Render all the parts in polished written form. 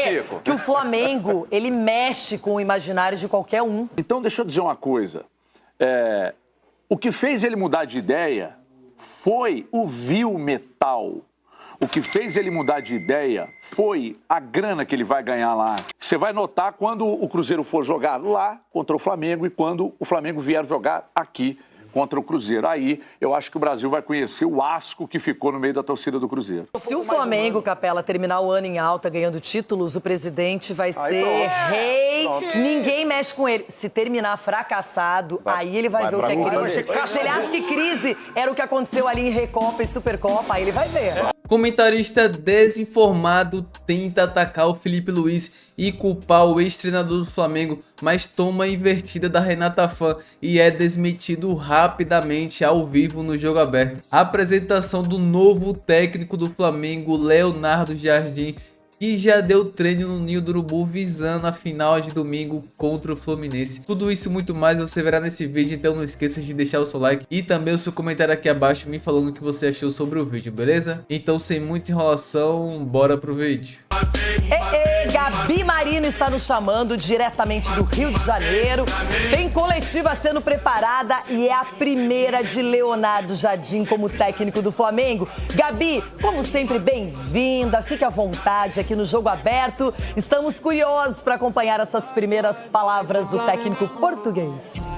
vê Chico. que o Flamengo, ele mexe com o imaginário de qualquer um. Então, deixa eu dizer uma coisa. O que fez ele mudar de ideia foi o vil metal. O que fez ele mudar de ideia foi a grana que ele vai ganhar lá. Você vai notar quando o Cruzeiro for jogar lá contra o Flamengo e quando o Flamengo vier jogar aqui contra o Cruzeiro. Aí eu acho que o Brasil vai conhecer o asco que ficou no meio da torcida do Cruzeiro. Se o Flamengo, Capela, terminar o ano em alta ganhando títulos, o presidente vai ser rei. Ninguém mexe com ele. Se terminar fracassado, aí ele vai ver o que é crise. Se ele acha que crise era o que aconteceu ali em Recopa e Supercopa, aí ele vai ver. Comentarista desinformado tenta atacar o Felipe Luiz e culpar o ex-treinador do Flamengo, mas toma a invertida da Renata Fã e é desmentido rapidamente ao vivo no Jogo Aberto. A apresentação do novo técnico do Flamengo, Leonardo Jardim, que já deu treino no Ninho do Urubu visando a final de domingo contra o Fluminense. Tudo isso e muito mais você verá nesse vídeo, então não esqueça de deixar o seu like e também o seu comentário aqui abaixo me falando o que você achou sobre o vídeo, beleza? Então sem muita enrolação, bora pro vídeo. Gabi Marino está nos chamando diretamente do Rio de Janeiro. Tem coletiva sendo preparada e é a primeira de Leonardo Jardim como técnico do Flamengo. Gabi, como sempre, bem-vinda. Fique à vontade aqui no Jogo Aberto. Estamos curiosos para acompanhar essas primeiras palavras do técnico português.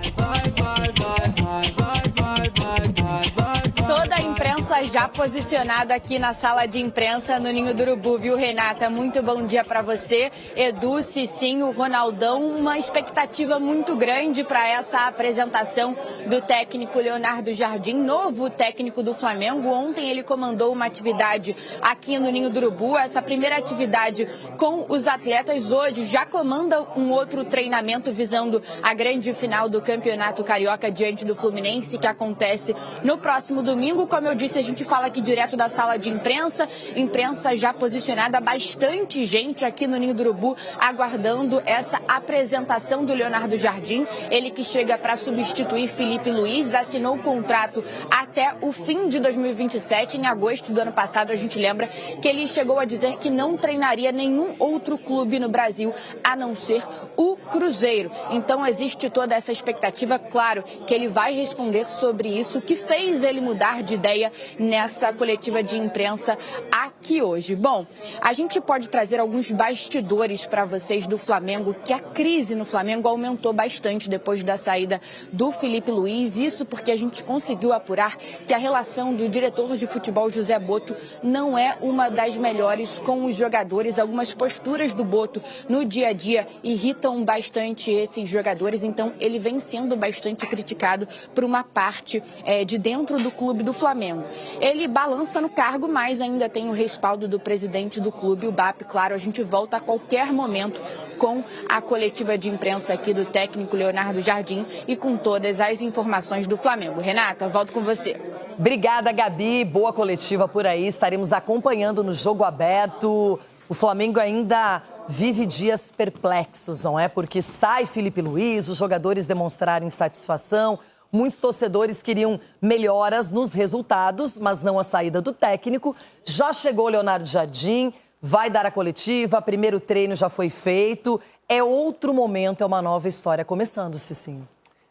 Toda a imprensa já posicionada aqui na sala de imprensa no Ninho do Urubu, viu, Renata? Muito bom dia para você, Edu, Cicinho, Ronaldão. Uma expectativa muito grande para essa apresentação do técnico Leonardo Jardim, novo técnico do Flamengo. Ontem ele comandou uma atividade aqui no Ninho do Urubu, essa primeira atividade com os atletas. Hoje já comanda um outro treinamento visando a grande final do Campeonato Carioca diante do Fluminense, que acontece no próximo domingo. Como eu disse, a gente fala aqui direto da sala de imprensa já posicionada, bastante gente aqui no Ninho do Urubu aguardando essa apresentação do Leonardo Jardim. Ele que chega para substituir Felipe Luiz, assinou o contrato até o fim de 2027. Em agosto do ano passado, a gente lembra que ele chegou a dizer que não treinaria nenhum outro clube no Brasil a não ser o Cruzeiro. Então existe toda essa expectativa, claro, que ele vai responder sobre isso, o que fez ele mudar de ideia nessa coletiva de imprensa aqui hoje. Bom, a gente pode trazer alguns bastidores para vocês do Flamengo, que a crise no Flamengo aumentou bastante depois da saída do Felipe Luiz. Isso porque a gente conseguiu apurar que a relação do diretor de futebol José Botto não é uma das melhores com os jogadores. Algumas posturas do Botto no dia a dia irritam bastante esses jogadores, então ele vem sendo bastante criticado por uma parte de dentro do clube do Flamengo. Ele balança no cargo, mas ainda tem o respaldo do presidente do clube, o BAP. Claro, a gente volta a qualquer momento com a coletiva de imprensa aqui do técnico Leonardo Jardim e com todas as informações do Flamengo. Renata, volto com você. Obrigada, Gabi. Boa coletiva por aí. Estaremos acompanhando no Jogo Aberto. O Flamengo ainda vive dias perplexos, não é? Porque sai Felipe Luiz, os jogadores demonstraram insatisfação. Muitos torcedores queriam melhoras nos resultados, mas não a saída do técnico. Já chegou o Leonardo Jardim, vai dar a coletiva, primeiro treino já foi feito. É outro momento, é uma nova história começando, Cicinho.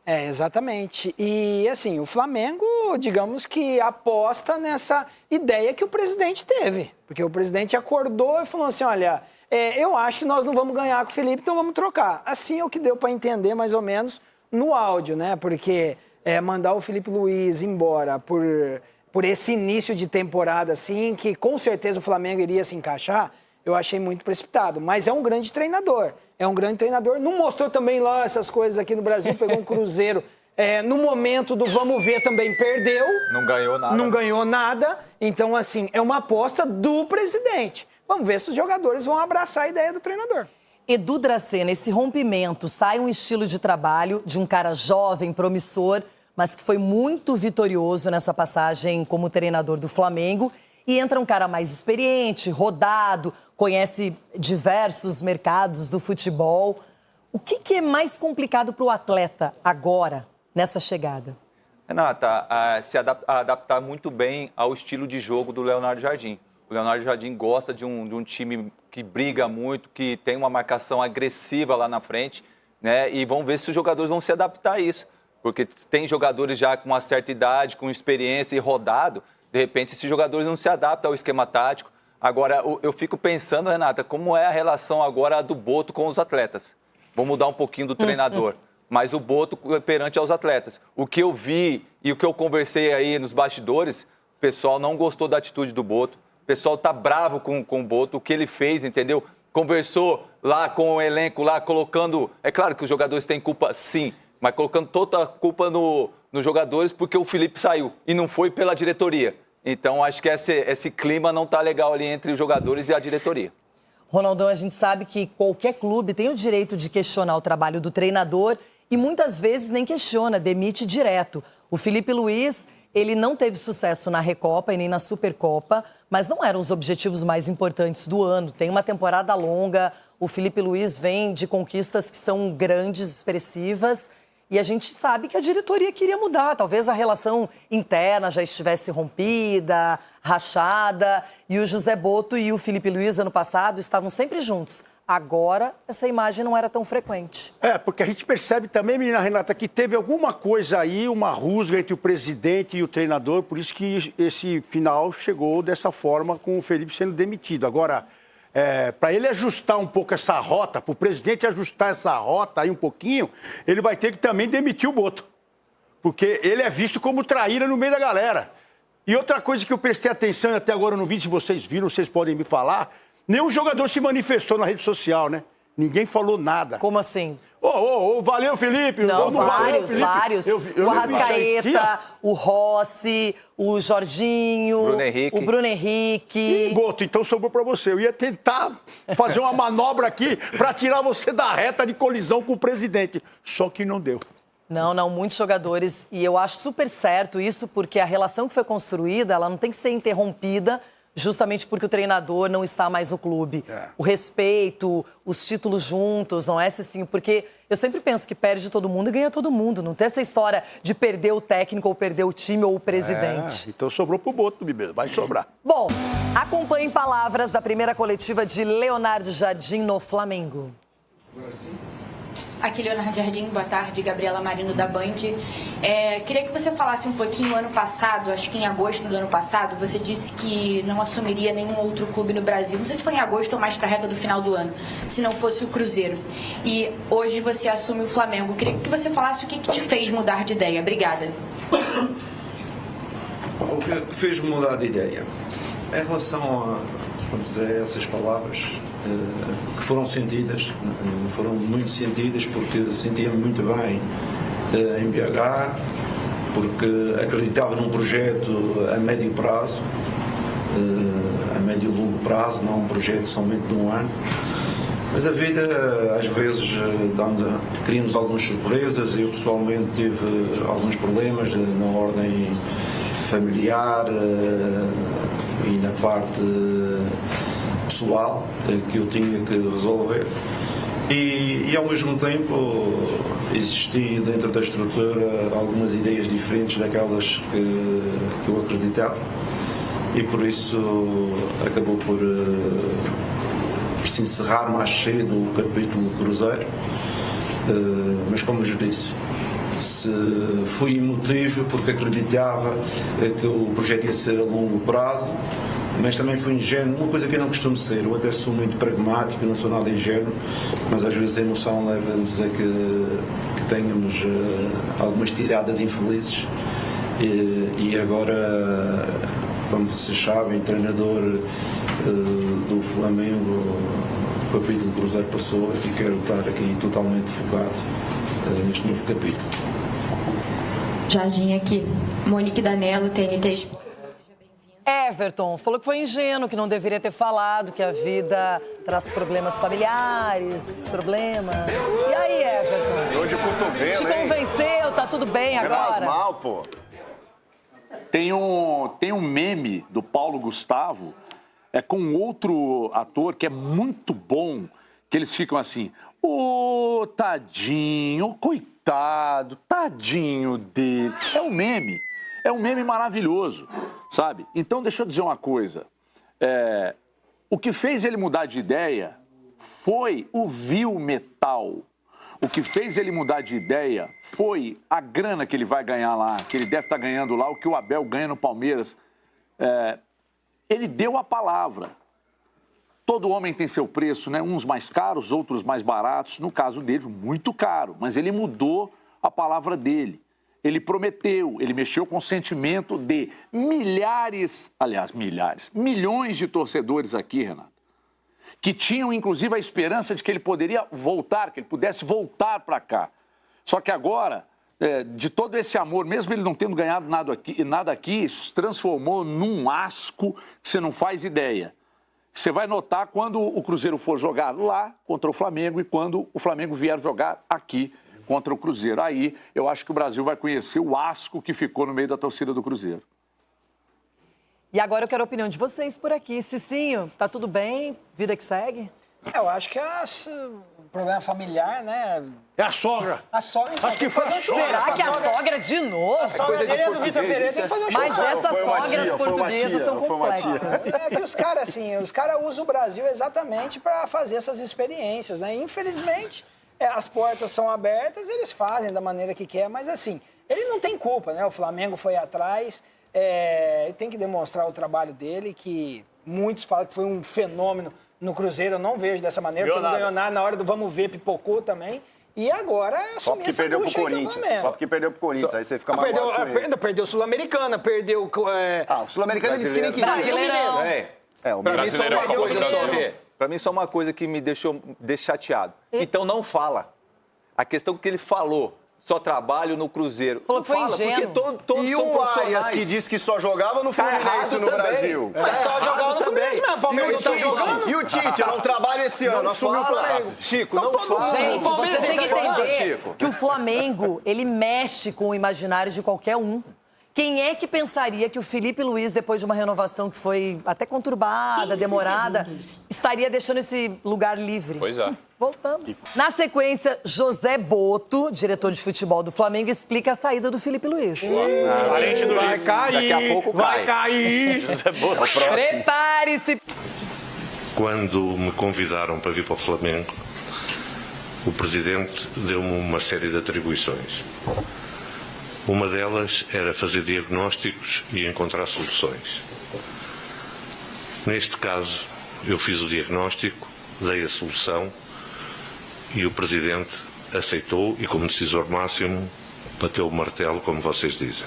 Exatamente. E, assim, o Flamengo, digamos que aposta nessa ideia que o presidente teve. Porque o presidente acordou e falou assim, olha, eu acho que nós não vamos ganhar com o Felipe, então vamos trocar. Assim é o que deu para entender, mais ou menos, no áudio, né? Porque mandar o Felipe Luiz embora por esse início de temporada, assim, que com certeza o Flamengo iria se encaixar, eu achei muito precipitado. Mas é um grande treinador. É um grande treinador. Não mostrou também lá essas coisas aqui no Brasil, pegou um Cruzeiro. No momento do vamos ver também perdeu. Não ganhou nada. Não ganhou nada. Então, assim, é uma aposta do presidente. Vamos ver se os jogadores vão abraçar a ideia do treinador. Edu Dracena, esse rompimento, sai um estilo de trabalho de um cara jovem, promissor, mas que foi muito vitorioso nessa passagem como treinador do Flamengo. E entra um cara mais experiente, rodado, conhece diversos mercados do futebol. O que é mais complicado para o atleta agora, nessa chegada? Renata, se adaptar muito bem ao estilo de jogo do Leonardo Jardim. O Leonardo Jardim gosta de um time que briga muito, que tem uma marcação agressiva lá na frente, né? E vamos ver se os jogadores vão se adaptar a isso. Porque tem jogadores já com uma certa idade, com experiência e rodado, de repente esses jogadores não se adaptam ao esquema tático. Agora, eu fico pensando, Renata, como é a relação agora do Boto com os atletas. Vou mudar um pouquinho do treinador, mas o Boto perante aos atletas. O que eu vi e o que eu conversei aí nos bastidores, o pessoal não gostou da atitude do Boto. O pessoal tá bravo com o Boto, o que ele fez, entendeu? Conversou lá com o elenco, lá colocando... É claro que os jogadores têm culpa, sim, mas colocando toda a culpa nos jogadores porque o Felipe saiu e não foi pela diretoria. Então, acho que esse clima não tá legal ali entre os jogadores e a diretoria. Ronaldão, a gente sabe que qualquer clube tem o direito de questionar o trabalho do treinador e muitas vezes nem questiona, demite direto. O Felipe Luiz, ele não teve sucesso na Recopa e nem na Supercopa, mas não eram os objetivos mais importantes do ano. Tem uma temporada longa, o Felipe Luiz vem de conquistas que são grandes, expressivas, e a gente sabe que a diretoria queria mudar. Talvez a relação interna já estivesse rompida, rachada. E o José Boto e o Felipe Luiz, ano passado, estavam sempre juntos. Agora, essa imagem não era tão frequente. Porque a gente percebe também, menina Renata, que teve alguma coisa aí, uma rusga entre o presidente e o treinador. Por isso que esse final chegou dessa forma, com o Felipe sendo demitido. Agora... para ele ajustar um pouco essa rota, para o presidente ajustar essa rota aí um pouquinho, ele vai ter que também demitir o Boto. Porque ele é visto como traíra no meio da galera. E outra coisa que eu prestei atenção e até agora eu não vi, se vocês viram, vocês podem me falar, nenhum jogador se manifestou na rede social, né? Ninguém falou nada. Como assim? Valeu, Felipe. Não, vários. Eu o Arrascaeta, o Rossi, o Jorginho, o Bruno Henrique. E Boto, então sobrou pra você. Eu ia tentar fazer uma manobra aqui pra tirar você da reta de colisão com o presidente. Só que não deu. Não, muitos jogadores. E eu acho super certo isso, porque a relação que foi construída, ela não tem que ser interrompida justamente porque o treinador não está mais no clube. O respeito, os títulos juntos, não é assim? Porque eu sempre penso que perde todo mundo e ganha todo mundo. Não tem essa história de perder o técnico ou perder o time ou o presidente. Então sobrou pro Boto, Bibeiro. Vai sobrar. Bom, acompanhem palavras da primeira coletiva de Leonardo Jardim no Flamengo. Aqui, Leonardo Jardim, boa tarde, Gabriela Marino da Band. Queria que você falasse um pouquinho, ano passado, acho que em agosto do ano passado, você disse que não assumiria nenhum outro clube no Brasil. Não sei se foi em agosto ou mais para a reta do final do ano, se não fosse o Cruzeiro. E hoje você assume o Flamengo. Queria que você falasse o que te fez mudar de ideia. Obrigada. O que fez mudar de ideia? Em relação a essas palavras que foram sentidas, foram muito sentidas porque sentia-me muito bem em BH, porque acreditava num projeto a médio prazo, a médio e longo prazo, não um projeto somente de um ano. Mas a vida, às vezes, cria-nos algumas surpresas. Eu, pessoalmente, tive alguns problemas na ordem familiar e na parte pessoal que eu tinha que resolver. E ao mesmo tempo, existia dentro da estrutura algumas ideias diferentes daquelas que eu acreditava. E por isso acabou por se encerrar mais cedo o capítulo Cruzeiro, mas como vos disse, fui emotivo porque acreditava que o projeto ia ser a longo prazo, mas também fui ingênuo, uma coisa que eu não costumo ser. Eu até sou muito pragmático, não sou nada ingênuo, mas às vezes a emoção leva-nos a que tenhamos algumas tiradas infelizes. E agora, como vocês sabem, treinador do Flamengo, o capítulo do Cruzeiro passou e quero estar aqui totalmente focado neste novo capítulo. Jardim aqui, Monique Danello, TNT Esporte. Everton falou que foi ingênuo, que não deveria ter falado, que a vida traz problemas familiares, problemas. E aí, Everton? Dor de cotovelo, te convenceu? Tá tudo bem agora? Faz mal, pô. Tem um meme do Paulo Gustavo com outro ator que é muito bom, que eles ficam assim, tadinho, coitado, tadinho dele. É um meme maravilhoso, sabe? Então, deixa eu dizer uma coisa. O que fez ele mudar de ideia foi o vil metal. O que fez ele mudar de ideia foi a grana que ele vai ganhar lá, que ele deve estar ganhando lá, o que o Abel ganha no Palmeiras. Ele deu a palavra. Todo homem tem seu preço, né? Uns mais caros, outros mais baratos. No caso dele, muito caro. Mas ele mudou a palavra dele. Ele prometeu, ele mexeu com o sentimento de milhares, milhões de torcedores aqui, Renato, que tinham, inclusive, a esperança de que ele poderia voltar, que ele pudesse voltar para cá. Só que agora, de todo esse amor, mesmo ele não tendo ganhado nada aqui, isso se transformou num asco que você não faz ideia. Você vai notar quando o Cruzeiro for jogar lá contra o Flamengo e quando o Flamengo vier jogar aqui contra o Cruzeiro. Aí eu acho que o Brasil vai conhecer o asco que ficou no meio da torcida do Cruzeiro. E agora eu quero a opinião de vocês por aqui. Cicinho, tá tudo bem? Vida que segue? Eu acho que é o problema familiar, né? É a sogra. A sogra... Acho que foi a sogra. Será que a sogra de novo? A sogra dele é do Vitor Pereira, tem que fazer um Mas churrasco. essas sogras portuguesas são complexas. É que os caras usam o Brasil exatamente para fazer essas experiências, né? Infelizmente, as portas são abertas, eles fazem da maneira que quer, mas assim, ele não tem culpa, né? O Flamengo foi atrás, tem que demonstrar o trabalho dele, que muitos falam que foi um fenômeno no Cruzeiro, eu não vejo dessa maneira, porque não ganhou nada, na hora do vamos ver, pipocou também. E agora é só porque perdeu pro Corinthians. Só porque perdeu pro Corinthians. Aí você fica magoado. Perdeu Sul-Americana, perdeu... o Sul-Americana disse que nem queria. Brasileirão. Pra mim, só uma coisa que me deixou chateado. Então, não fala. A questão que ele falou, só trabalho no Cruzeiro. Falou que foi ingênuo. Porque todos E são o Arias, profissionais. que disse que só jogava no Fluminense no Brasil. Mas só jogava no Fluminense mesmo, Palmeiras não tá jogando. E o Tite, não trabalha esse ano, assumiu o Flamengo. Chico, não fala. Gente, vocês têm que entender que o Flamengo, ele mexe com o imaginário de qualquer um. Quem é que pensaria que o Felipe Luiz, depois de uma renovação que foi até conturbada, demorada, estaria deixando esse lugar livre? Pois é. Voltamos. Na sequência, José Boto, diretor de futebol do Flamengo, explica a saída do Felipe Luiz. Vai cair, Daqui a pouco vai cair. Prepare-se. Quando me convidaram para vir para o Flamengo, o presidente deu-me uma série de atribuições. Uma delas era fazer diagnósticos e encontrar soluções. Neste caso, eu fiz o diagnóstico, dei a solução e o presidente aceitou e, como decisor máximo, bateu o martelo, como vocês dizem.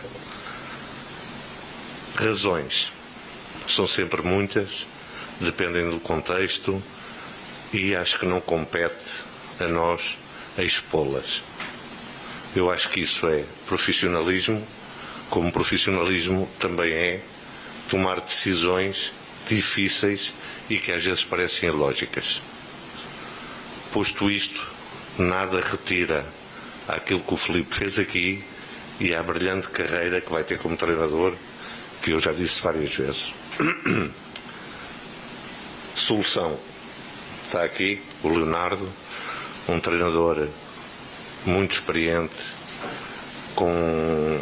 Razões são sempre muitas, dependem do contexto e acho que não compete a nós a expô-las. Eu acho que isso é profissionalismo, como profissionalismo também é tomar decisões difíceis e que às vezes parecem ilógicas. Posto isto, nada retira aquilo que o Filipe fez aqui e a brilhante carreira que vai ter como treinador, que eu já disse várias vezes. Solução. Está aqui o Leonardo, um treinador muito experiente, com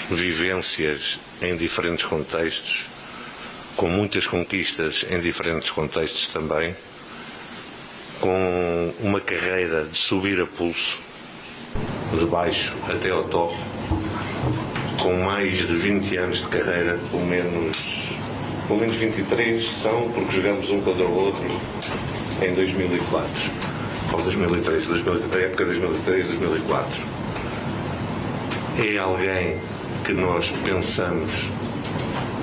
vivências em diferentes contextos, com muitas conquistas em diferentes contextos também, com uma carreira de subir a pulso, de baixo até ao top, com mais de 20 anos de carreira, pelo menos 23 são, porque jogamos um contra o outro em 2004. Ou 2003, a época 2003, 2004. É alguém que nós pensamos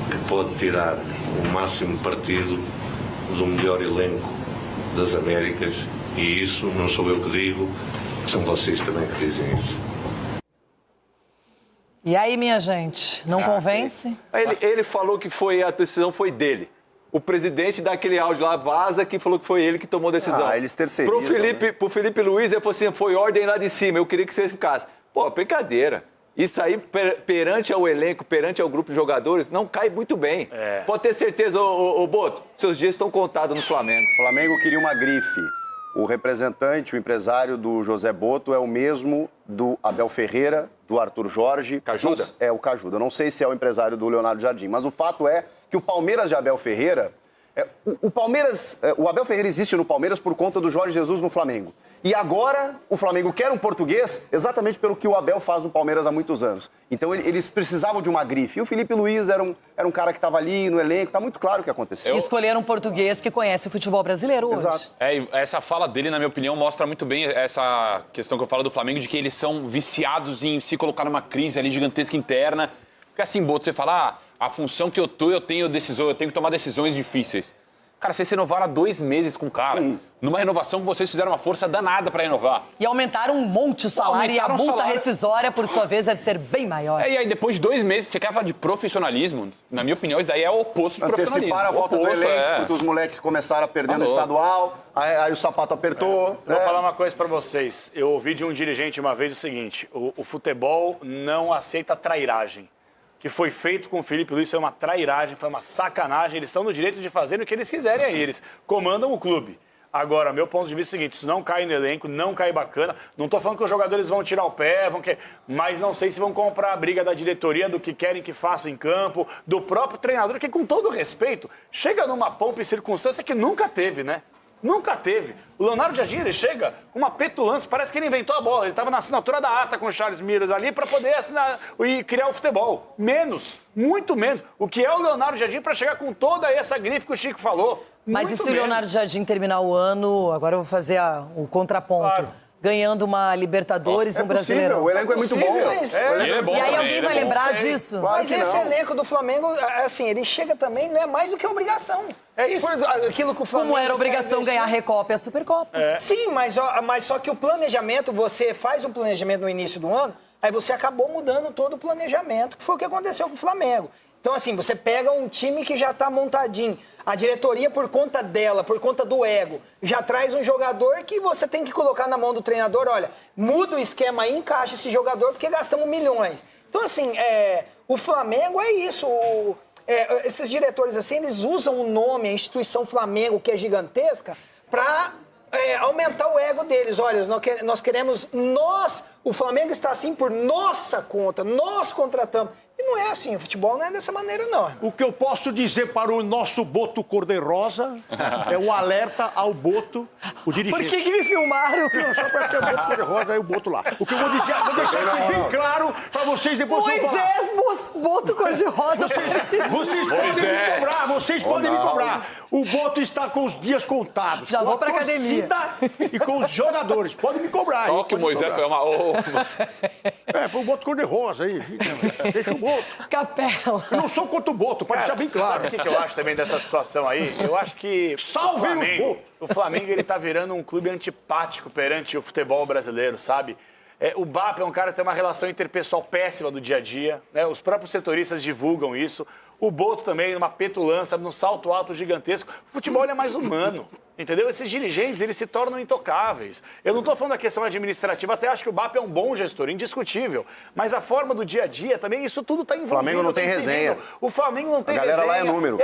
que pode tirar o máximo partido do melhor elenco das Américas, e isso não sou eu que digo, são vocês também que dizem isso. E aí, minha gente, não convence? Ele falou que a decisão foi dele. O presidente daquele áudio lá, vaza, que falou que foi ele que tomou a decisão. Eles terceirizam. Pro Felipe Luiz, ele falou assim, foi ordem lá de cima, eu queria que você ficasse. Pô, brincadeira. Isso aí, perante ao elenco, perante ao grupo de jogadores, não cai muito bem. Pode ter certeza, ô Boto, seus dias estão contados no Flamengo. O Flamengo queria uma grife. O representante, o empresário do José Boto é o mesmo do Abel Ferreira, do Arthur Jorge. Cajuda? É o Cajuda. Não sei se é o empresário do Leonardo Jardim, mas o fato é que o Palmeiras de Abel Ferreira O Palmeiras, o Abel Ferreira existe no Palmeiras por conta do Jorge Jesus no Flamengo. E agora o Flamengo quer um português exatamente pelo que o Abel faz no Palmeiras há muitos anos. Então eles precisavam de uma grife. E o Felipe Luiz era um cara que estava ali no elenco, tá muito claro o que aconteceu. E escolheram um português que conhece o futebol brasileiro hoje. Exato. E essa fala dele, na minha opinião, mostra muito bem essa questão que eu falo do Flamengo, de que eles são viciados em se colocar numa crise ali gigantesca interna. Porque assim, Boto, você fala, a função que eu tenho que tomar decisões difíceis. Cara, vocês renovaram há 2 meses com o cara. Numa renovação que vocês fizeram uma força danada pra renovar. E aumentaram um monte o salário e a multa rescisória, por sua vez, deve ser bem maior. E aí, depois de 2 meses, você quer falar de profissionalismo? Na minha opinião, isso daí é o oposto de profissionalismo. Anteciparam a volta do elenco, porque os moleques começaram a perder no estadual, aí o sapato apertou. Vou falar uma coisa pra vocês. Eu ouvi de um dirigente uma vez o seguinte, o futebol não aceita trairagem. Que foi feito com o Felipe Luiz foi uma trairagem, foi uma sacanagem. Eles estão no direito de fazer o que eles quiserem aí. Eles comandam o clube. Agora, meu ponto de vista é o seguinte, isso não cai no elenco, não cai bacana. Não tô falando que os jogadores vão tirar o pé, mas não sei se vão comprar a briga da diretoria, do que querem que faça em campo, do próprio treinador, que com todo respeito, chega numa pompa e circunstância que nunca teve, né? Nunca teve. O Leonardo Jardim, ele chega com uma petulância, parece que ele inventou a bola. Ele estava na assinatura da ata com o Charles Miller ali para poder assinar e criar o futebol. Menos, muito menos. O que é o Leonardo Jardim para chegar com toda essa grife que o Chico falou? Mas Muito e se o Leonardo Jardim terminar o ano, agora eu vou fazer o contraponto, Claro. ganhando uma Libertadores e um Brasileiro? O elenco é muito bom. Mas, Ele é bom E aí também, alguém ele é vai bom. lembrar disso? Claro mas que esse não. elenco do Flamengo, assim, ele chega também, não é mais do que obrigação. É isso. Por aquilo que o Flamengo Como era obrigação está investindo. ganhar a Recopa e a Supercopa. Sim, mas só que o planejamento, você faz um planejamento no início do ano, aí você acabou mudando todo o planejamento, que foi o que aconteceu com o Flamengo. Então, assim, você pega um time que já está montadinho, a diretoria, por conta dela, por conta do ego, já traz um jogador que você tem que colocar na mão do treinador, olha, muda o esquema aí, encaixa esse jogador, porque gastamos milhões. Então, assim, o Flamengo é isso, esses diretores, assim, eles usam o nome, a instituição Flamengo, que é gigantesca, para aumentar o ego deles. Olha, nós queremos, o Flamengo está assim por nossa conta, nós contratamos. E não é assim, o futebol não é dessa maneira, não. O que eu posso dizer para o nosso Boto Cor-de-Rosa é um alerta ao Boto, o dirigente. Por que me filmaram? Não, só para ter o Boto Cor-de-Rosa, aí o Boto lá. O que eu vou dizer, vou deixar aqui bem claro para vocês depois eu falar. Moisés Boto Cor-de-Rosa. Vocês podem me cobrar, vocês podem me cobrar. O Boto está com os dias contados. Já com vou a pra academia. torcida e com os jogadores. Podem me cobrar. Só hein? que o Podem me Moisés foi cobrar. uma... Põe o Boto Cor-de-Rosa aí. Deixa o Boto. Capela. Eu não sou contra o Boto, pode deixar bem claro. Sabe o que eu acho também dessa situação aí? Eu acho que Salvem os o Flamengo ele tá virando um clube antipático perante o futebol brasileiro, sabe? O BAP é um cara que tem uma relação interpessoal péssima do dia a dia, né? Os próprios setoristas divulgam isso. O Boto também, numa petulância, num salto alto gigantesco. O futebol ele é mais humano. Entendeu? Esses dirigentes, eles se tornam intocáveis. Eu não estou falando da questão administrativa, até acho que o BAP é um bom gestor, indiscutível. Mas a forma do dia a dia também, isso tudo está envolvido. O Flamengo não tem resenha. O Flamengo não tem A galera resenha. lá é número.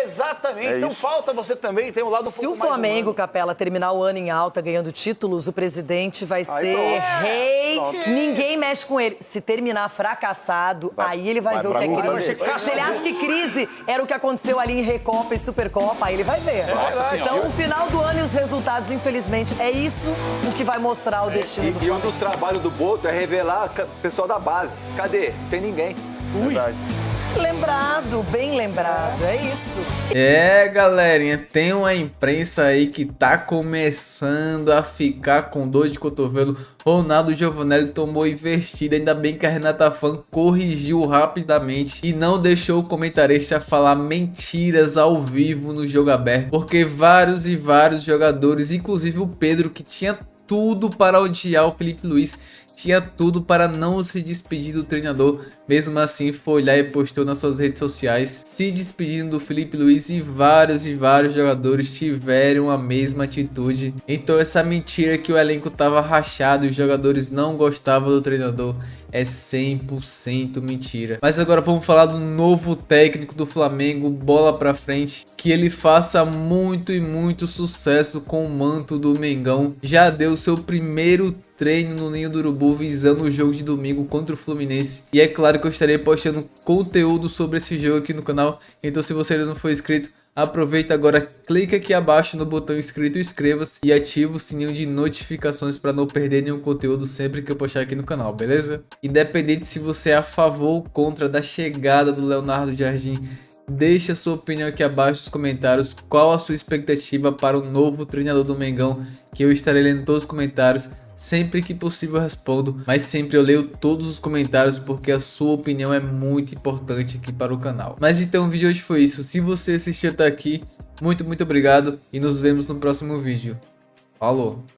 Exatamente. Então isso. falta você também ter um lado um Se pouco o mais Flamengo, humano. Capela, terminar o ano em alta, ganhando títulos, o presidente vai ser pronto. rei. Pronto. Ninguém mexe com ele. Se terminar fracassado, aí ele vai ver o que é pra crise. Vai Se ele acha que crise era o que aconteceu ali em Recopa e Supercopa, aí ele vai ver. Então, o final do ano e os resultados, infelizmente, é isso o que vai mostrar o destino do E um dos trabalhos do Boto é revelar o pessoal da base. Cadê? Não tem ninguém. Lembrado, bem lembrado, é isso. Galerinha, tem uma imprensa aí que tá começando a ficar com dor de cotovelo. Ronaldo Giovanelli tomou investida, ainda bem que a Renata Fã corrigiu rapidamente e não deixou o comentarista falar mentiras ao vivo no jogo aberto, porque vários e vários jogadores, inclusive o Pedro, que tinha tudo para odiar o Felipe Luiz, tinha tudo para não se despedir do treinador, mesmo assim foi lá e postou nas suas redes sociais se despedindo do Felipe Luiz, e vários jogadores tiveram a mesma atitude. Então essa mentira que o elenco estava rachado e os jogadores não gostavam do treinador é 100% mentira. Mas agora vamos falar do novo técnico do Flamengo, bola pra frente, que ele faça muito e muito sucesso com o manto do Mengão. Já deu seu primeiro treino no Ninho do Urubu visando o jogo de domingo contra o Fluminense. E é claro que eu estarei postando conteúdo sobre esse jogo aqui no canal. Então se você ainda não for inscrito, Aproveita agora, clica aqui abaixo no botão inscrito, inscreva-se e ativa o sininho de notificações para não perder nenhum conteúdo sempre que eu postar aqui no canal, beleza? Independente se você é a favor ou contra da chegada do Leonardo Jardim, deixe a sua opinião aqui abaixo nos comentários. Qual a sua expectativa para o novo treinador do Mengão, que eu estarei lendo todos os comentários. Sempre que possível eu respondo, mas sempre eu leio todos os comentários porque a sua opinião é muito importante aqui para o canal. Mas então o vídeo de hoje foi isso. Se você assistiu até aqui, muito obrigado e nos vemos no próximo vídeo. Falou!